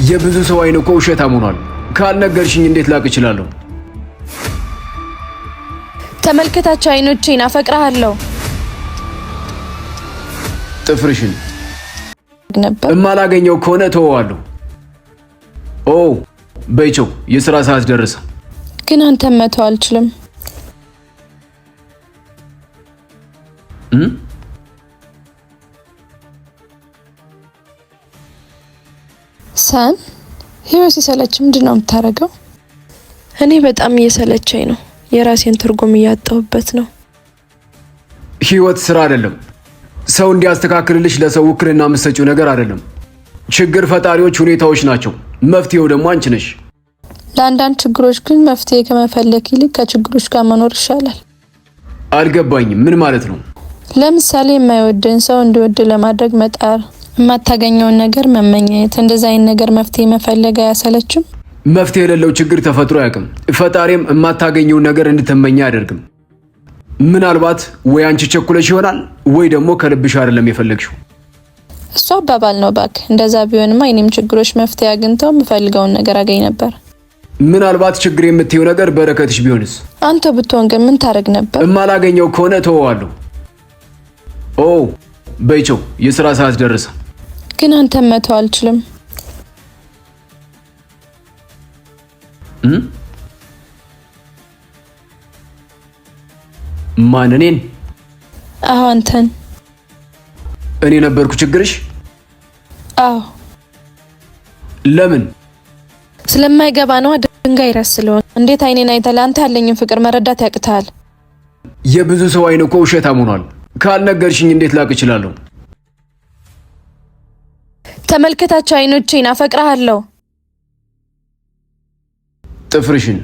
የብዙ ሰው አይን እኮ ውሸታም ሆኗል። ካልነገርሽኝ እንዴት ላቅ እችላለሁ? ተመልከታቸው አይኖቼን፣ አፈቅርሃለሁ። ጥፍርሽን ነበር እማላገኘው ከሆነ ተወዋለሁ። ኦ በይቸው፣ የሥራ ሰዓት ደረሰ። ግን አንተ መተው አልችልም። ሳን ህይወት ሲሰለች ምንድነው የምታረገው? እኔ በጣም እየሰለቸኝ ነው። የራሴን ትርጉም እያጣሁበት ነው። ህይወት ስራ አይደለም። ሰው እንዲያስተካክልልሽ ለሰው ውክልና የምትሰጪው ነገር አይደለም። ችግር ፈጣሪዎች ሁኔታዎች ናቸው። መፍትሄው ደግሞ አንቺ ነሽ። ለአንዳንድ ችግሮች ግን መፍትሄ ከመፈለግ ይልቅ ከችግሮች ጋር መኖር ይሻላል። አልገባኝም። ምን ማለት ነው? ለምሳሌ የማይወደን ሰው እንዲወድ ለማድረግ መጣር፣ የማታገኘውን ነገር መመኘት፣ እንደዛ አይነት ነገር መፍትሄ መፈለግ አያሰለችም? መፍትሄ የሌለው ችግር ተፈጥሮ አያውቅም። ፈጣሪም የማታገኘውን ነገር እንድትመኝ አያደርግም። ምናልባት ወይ አንቺ ቸኩለሽ ይሆናል ወይ ደግሞ ከልብሽ አይደለም የፈለግሽው። እሱ አባባል ነው ባክ። እንደዛ ቢሆንማ እኔም ችግሮች መፍትሄ አግኝተው የምፈልገውን ነገር አገኝ ነበር። ምናልባት ችግር የምትይው ነገር በረከትሽ ቢሆንስ? አንተ ብትሆን ግን ምን ታረግ ነበር? እማላገኘው ከሆነ ተወዋለሁ። ኦ በይቸው፣ የሥራ ሰዓት ደረሰ። ግን አንተ መተው አልችልም። ማን? እኔን? አዎ አንተን። እኔ ነበርኩ ችግርሽ? አዎ። ለምን? ስለማይገባ ነው። ድንጋይ ረስለው እንዴት አይኔን አይተህ ለአንተ ያለኝን ፍቅር መረዳት ያቅታል? የብዙ ሰው አይን እኮ ውሸታም ሆኗል። ካልነገርሽኝ እንዴት ላቅ እችላለሁ? ተመልከታቸው አይኖቼን፣ አፈቅርሃለሁ። ጥፍርሽን